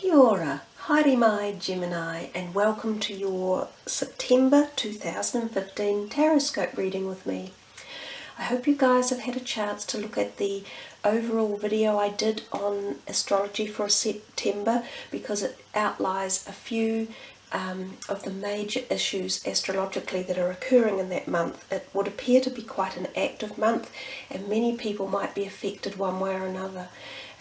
Kia ora, haere mai Gemini, and welcome to your September 2015 Taroscope reading with me. I hope you guys have had a chance to look at the overall video I did on astrology for September, because it outlines a few of the major issues astrologically that are occurring in that month. It would appear to be quite an active month, and many people might be affected one way or another.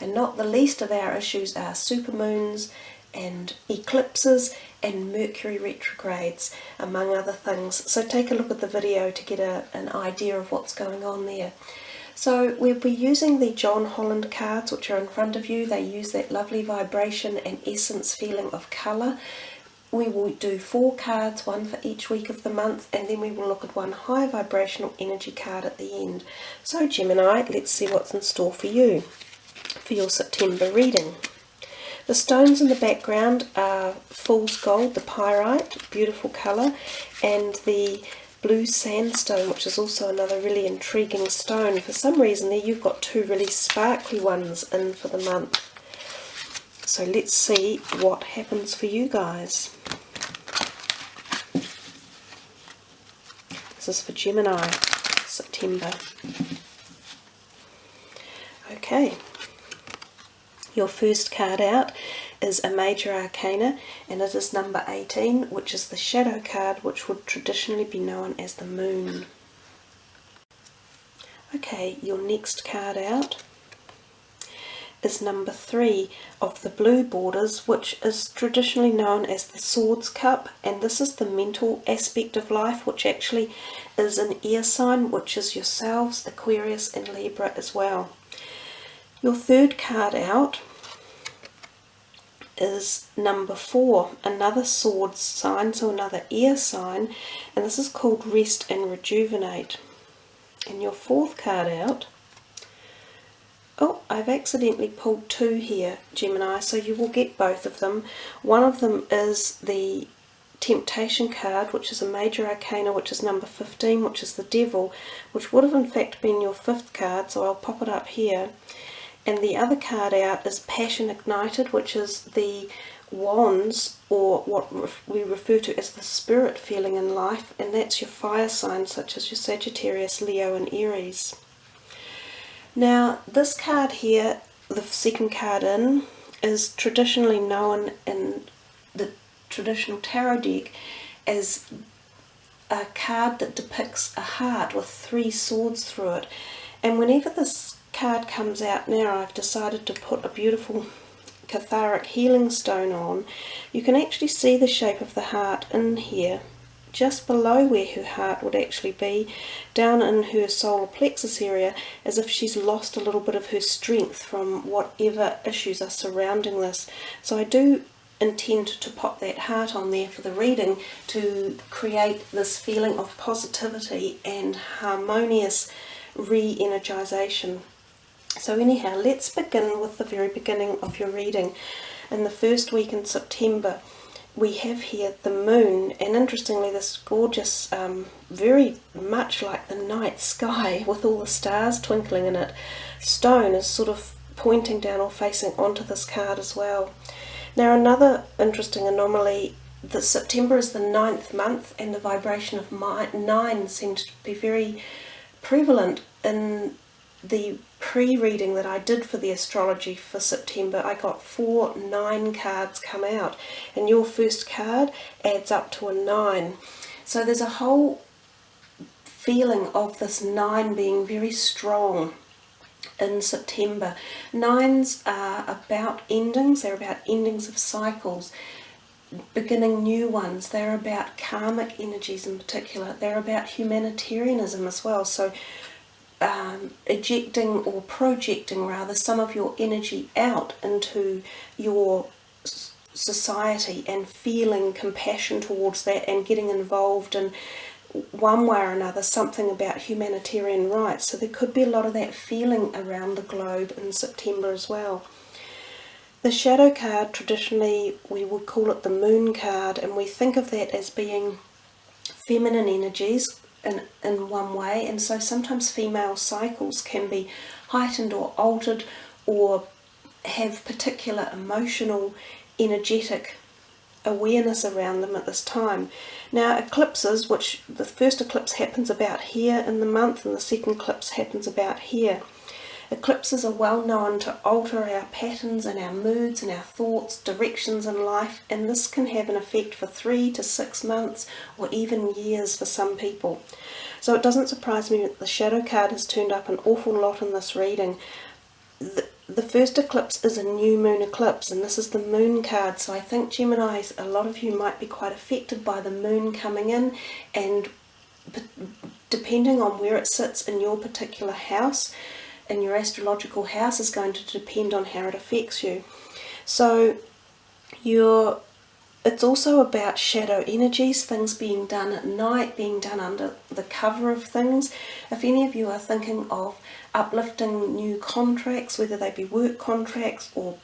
And not the least of our issues are supermoons and eclipses and mercury retrogrades, among other things. So take a look at the video to get an idea of what's going on there. So we'll be using the John Holland cards, which are in front of you. They use that lovely vibration and essence feeling of colour. We will do 4 cards, one for each week of the month, and then we will look at one high vibrational energy card at the end. So Gemini, let's see what's in store for you for your September reading. The stones in the background are fool's gold, the pyrite, beautiful colour, and the blue sandstone, which is also another really intriguing stone. For some reason there you've got 2 really sparkly ones in for the month. So let's see what happens for you guys. This is for Gemini, September. Okay. Your first card out is a major arcana, and it is number 18, which is the shadow card, which would traditionally be known as the moon. Okay, your next card out is number 3 of the blue borders, which is traditionally known as the swords cup, and this is the mental aspect of life, which actually is an air sign, which is yourselves, Aquarius and Libra as well. Your third card out is number 4, another swords sign, so another air sign, and this is called rest and rejuvenate. And your fourth card out, oh, I've accidentally pulled 2 here, Gemini, so you will get both of them. One of them is the temptation card, which is a major arcana, which is number 15, which is the devil, which would have in fact been your 5th card, so I'll pop it up here. And the other card out is Passion Ignited, which is the wands, or what we refer to as the spirit feeling in life, and that's your fire signs such as your Sagittarius, Leo and Aries. Now this card here, the second card in, is traditionally known in the traditional tarot deck as a card that depicts a heart with 3 swords through it. And whenever this card comes out now, I've decided to put a beautiful cathartic healing stone on. You can actually see the shape of the heart in here, just below where her heart would actually be, down in her solar plexus area, as if she's lost a little bit of her strength from whatever issues are surrounding this. So I do intend to pop that heart on there for the reading to create this feeling of positivity and harmonious re-energization. So anyhow, let's begin with the very beginning of your reading. In the first week in September, we have here the moon, and interestingly this gorgeous, very much like the night sky with all the stars twinkling in it, stone is sort of pointing down or facing onto this card as well. Now another interesting anomaly, that September is the 9th month, and the vibration of 9 seems to be very prevalent in the pre-reading that I did for the astrology for September. I got 4 9 cards come out, and your first card adds up to a 9. So there's a whole feeling of this 9 being very strong in September. 9s are about endings, they're about endings of cycles, beginning new ones. They're about karmic energies in particular. They're about humanitarianism as well. So ejecting or projecting rather some of your energy out into your society and feeling compassion towards that and getting involved in one way or another something about humanitarian rights. So there could be a lot of that feeling around the globe in September as well. The shadow card, traditionally we would call it the moon card, and we think of that as being feminine energies in one way, and so sometimes female cycles can be heightened or altered or have particular emotional energetic awareness around them at this time. Now eclipses, which the first eclipse happens about here in the month and the second eclipse happens about here. Eclipses are well known to alter our patterns and our moods and our thoughts, directions in life, and this can have an effect for 3 to 6 months or even years for some people. So it doesn't surprise me that the shadow card has turned up an awful lot in this reading. The first eclipse is a new moon eclipse, and this is the moon card, so I think Geminis, a lot of you might be quite affected by the moon coming in, and depending on where it sits in your particular house, in your astrological house, is going to depend on how it affects you. So it's also about shadow energies, things being done at night, being done under the cover of things. If any of you are thinking of uplifting new contracts, whether they be work contracts or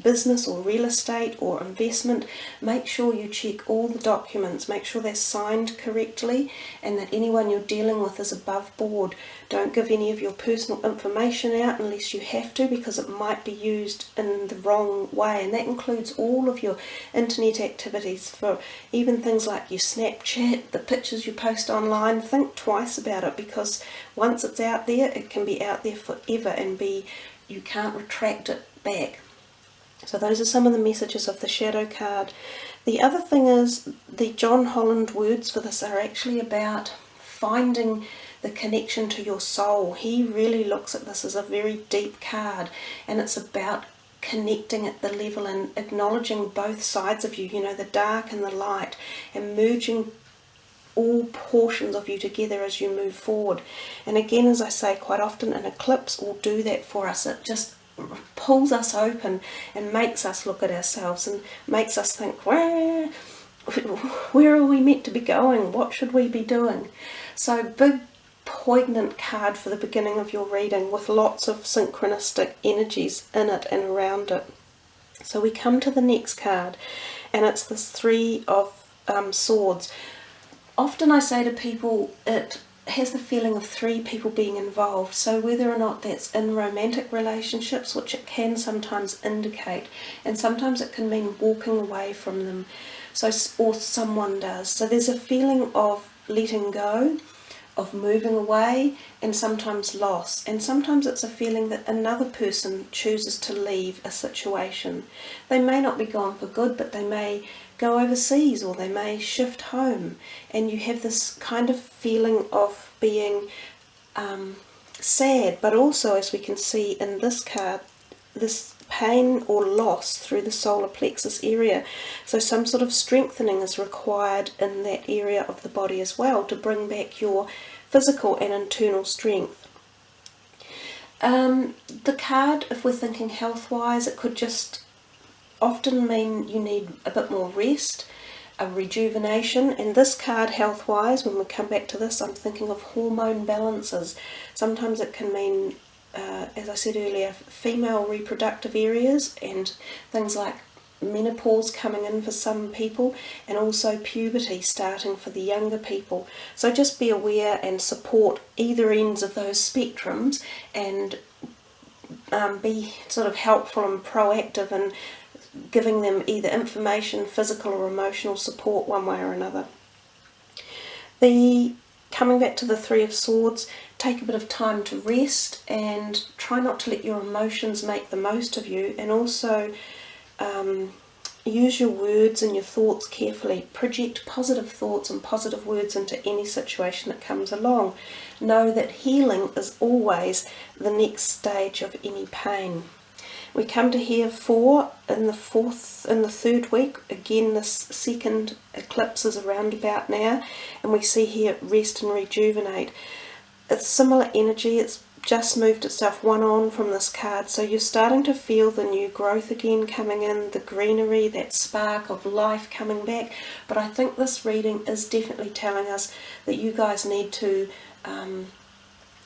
business or real estate or investment, make sure you check all the documents, make sure they're signed correctly and that anyone you're dealing with is above board. Don't give any of your personal information out unless you have to, because it might be used in the wrong way, and that includes all of your internet activities, for even things like your Snapchat, the pictures you post online. Think twice about it, because once it's out there, it can be out there forever and you can't retract it back. So those are some of the messages of the shadow card. The other thing is, the John Holland words for this are actually about finding the connection to your soul. He really looks at this as a very deep card, and it's about connecting at the level and acknowledging both sides of you, the dark and the light, and merging all portions of you together as you move forward. And again, as I say, quite often an eclipse will do that for us. It just pulls us open and makes us look at ourselves and makes us think, where are we meant to be going? What should we be doing? So big, poignant card for the beginning of your reading, with lots of synchronistic energies in it and around it. So we come to the next card, and it's this Three of Swords. Often I say to people, it has the feeling of 3 people being involved, so whether or not that's in romantic relationships, which it can sometimes indicate, and sometimes it can mean walking away from them, or someone does. So there's a feeling of letting go, of moving away, and sometimes loss, and sometimes it's a feeling that another person chooses to leave a situation. They may not be gone for good, but they may go overseas, or they may shift home, and you have this kind of feeling of being sad, but also, as we can see in this card, this pain or loss through the solar plexus area. So some sort of strengthening is required in that area of the body as well, to bring back your physical and internal strength. The card, if we're thinking health-wise, it could just often mean you need a bit more rest, a rejuvenation. And this card, health-wise, when we come back to this, I'm thinking of hormone balances. Sometimes it can mean, as I said earlier, female reproductive areas, and things like menopause coming in for some people, and also puberty starting for the younger people. So just be aware and support either ends of those spectrums, and be sort of helpful and proactive and giving them either information, physical or emotional support, one way or another. Coming back to the Three of Swords, take a bit of time to rest and try not to let your emotions make the most of you, and also use your words and your thoughts carefully. Project positive thoughts and positive words into any situation that comes along. Know that healing is always the next stage of any pain. We come to here 4 in the 3rd week. Again, this second eclipse is around about now, and we see here rest and rejuvenate. It's similar energy. It's just moved itself one on from this card, so you're starting to feel the new growth again coming in, the greenery, that spark of life coming back. But I think this reading is definitely telling us that you guys need to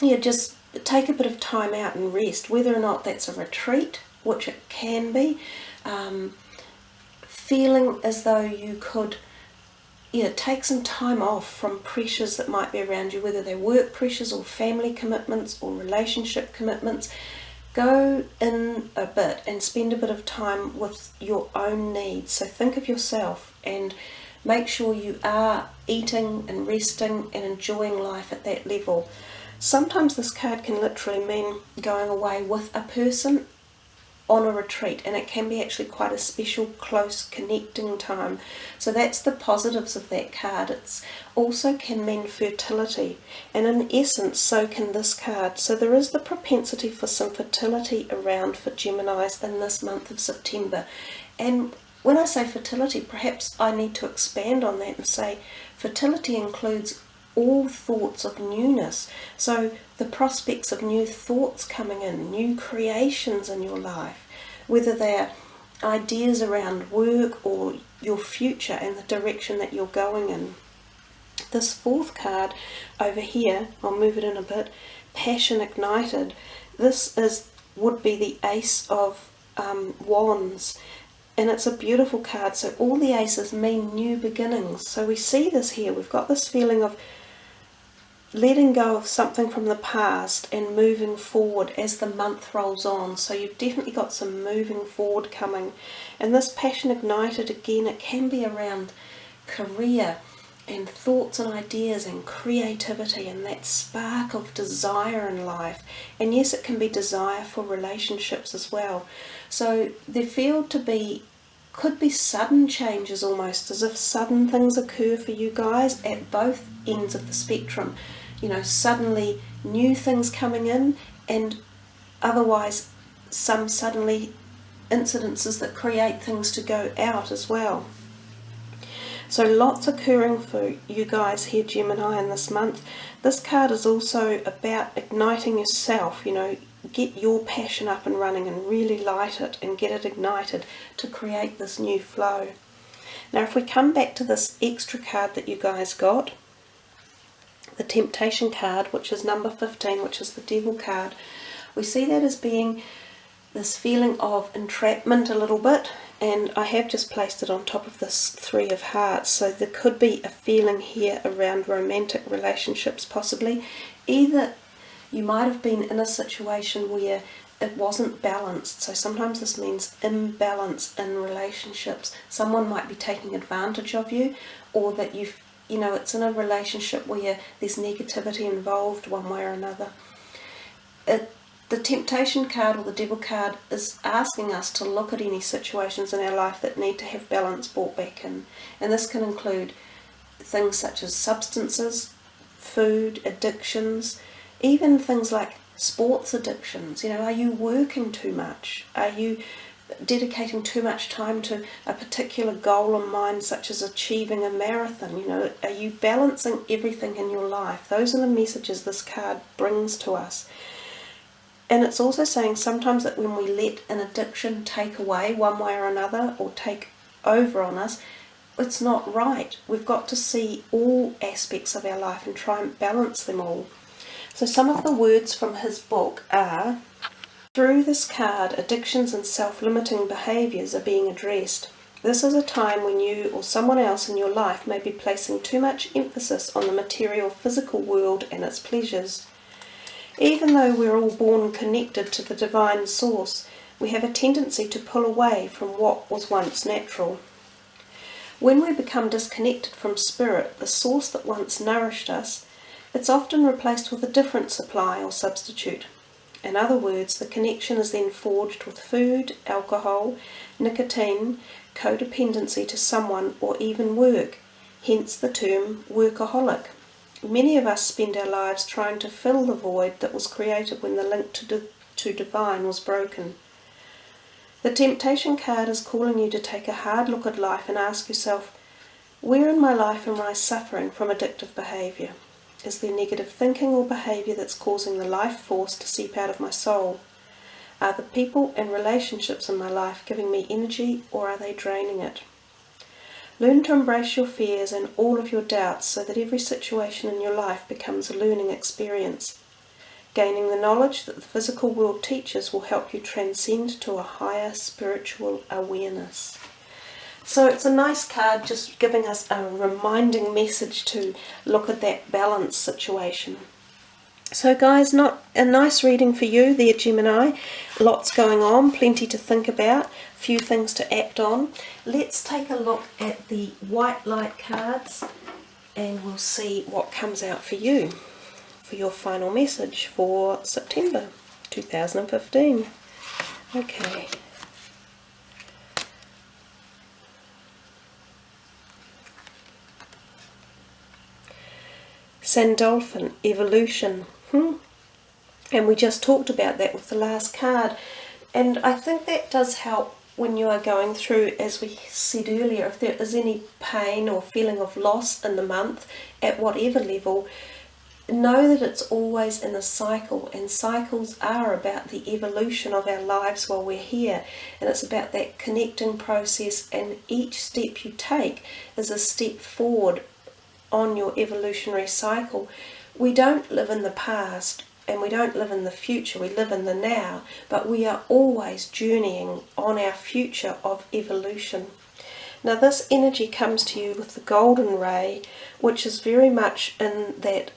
just take a bit of time out and rest, whether or not that's a retreat, which it can be, feeling as though you could take some time off from pressures that might be around you, whether they're work pressures or family commitments or relationship commitments. go in a bit and spend a bit of time with your own needs. So think of yourself and make sure you are eating and resting and enjoying life at that level. Sometimes this card can literally mean going away with a person on a retreat, and it can be actually quite a special, close, connecting time. So that's the positives of that card. It also can mean fertility, and in essence so can this card. So there is the propensity for some fertility around for Geminis in this month of September. And when I say fertility, perhaps I need to expand on that and say fertility includes all thoughts of newness. So the prospects of new thoughts coming in, new creations in your life, whether they're ideas around work or your future and the direction that you're going in. This fourth card over here, I'll move it in a bit, passion ignited. This would be the Ace of Wands. And it's a beautiful card. So all the aces mean new beginnings. So we see this here. We've got this feeling of letting go of something from the past and moving forward as the month rolls on. So you've definitely got some moving forward coming. And this passion ignited, again, it can be around career and thoughts and ideas and creativity and that spark of desire in life. And yes, it can be desire for relationships as well. So there could be sudden changes, almost as if sudden things occur for you guys at both ends of the spectrum. You know, suddenly new things coming in, and otherwise some suddenly incidences that create things to go out as well. So lots occurring for you guys here, Gemini, in this month. This card is also about igniting yourself, you know, get your passion up and running and really light it and get it ignited to create this new flow. Now if we come back to this extra card that you guys got, the Temptation card, which is number 15, which is the Devil card, we see that as being this feeling of entrapment a little bit, and I have just placed it on top of this Three of Hearts. So there could be a feeling here around romantic relationships possibly. Either you might have been in a situation where it wasn't balanced. So sometimes this means imbalance in relationships. Someone might be taking advantage of you, or that you know, it's in a relationship where there's negativity involved one way or another. The Temptation card or the Devil card is asking us to look at any situations in our life that need to have balance brought back in. And this can include things such as substances, food, addictions, even things like sports addictions. You know, are you working too much? Are you dedicating too much time to a particular goal in mind, such as achieving a marathon? You know, are you balancing everything in your life? Those are the messages this card brings to us. And it's also saying sometimes that when we let an addiction take away one way or another, or take over on us, it's not right. We've got to see all aspects of our life and try and balance them all. So some of the words from his book are, through this card, addictions and self-limiting behaviours are being addressed. This is a time when you or someone else in your life may be placing too much emphasis on the material physical world and its pleasures. Even though we're all born connected to the divine source, we have a tendency to pull away from what was once natural. When we become disconnected from spirit, the source that once nourished us, it's often replaced with a different supply or substitute. In other words, the connection is then forged with food, alcohol, nicotine, codependency to someone, or even work, hence the term workaholic. Many of us spend our lives trying to fill the void that was created when the link to divine was broken. The Temptation card is calling you to take a hard look at life and ask yourself, where in my life am I suffering from addictive behaviour? Is there negative thinking or behaviour that's causing the life force to seep out of my soul? Are the people and relationships in my life giving me energy, or are they draining it? Learn to embrace your fears and all of your doubts so that every situation in your life becomes a learning experience. Gaining the knowledge that the physical world teaches will help you transcend to a higher spiritual awareness. So it's a nice card, just giving us a reminding message to look at that balance situation. So guys, not a nice reading for you there, Gemini. Lots going on, plenty to think about, few things to act on. Let's take a look at the white light cards and we'll see what comes out for you for your final message for September 2015. Okay. Sandstone, evolution. And we just talked about that with the last card. And I think that does help when you are going through, as we said earlier, if there is any pain or feeling of loss in the month, at whatever level, know that it's always in a cycle, and cycles are about the evolution of our lives while we're here, and it's about that connecting process, and each step you take is a step forward on your evolutionary cycle. We don't live in the past and we don't live in the future, we live in the now, but we are always journeying on our future of evolution. Now this energy comes to you with the golden ray, which is very much in that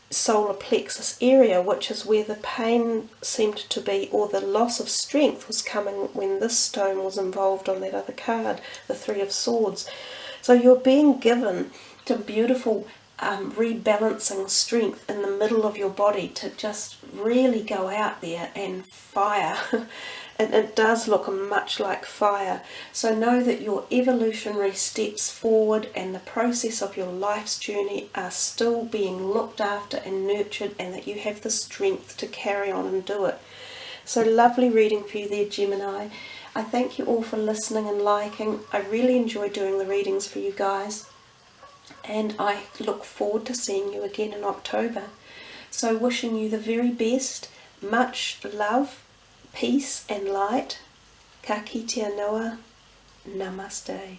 solar plexus area, which is where the pain seemed to be, or the loss of strength was coming when this stone was involved on that other card, the Three of Swords. So you're being given to beautiful rebalancing strength in the middle of your body to just really go out there and fire. And it does look much like fire. So know that your evolutionary steps forward and the process of your life's journey are still being looked after and nurtured, and that you have the strength to carry on and do it. So lovely reading for you there, Gemini. I thank you all for listening and liking. I really enjoy doing the readings for you guys, and I look forward to seeing you again in October. So wishing you the very best, much love, peace and light. Ka kite noa. Namaste.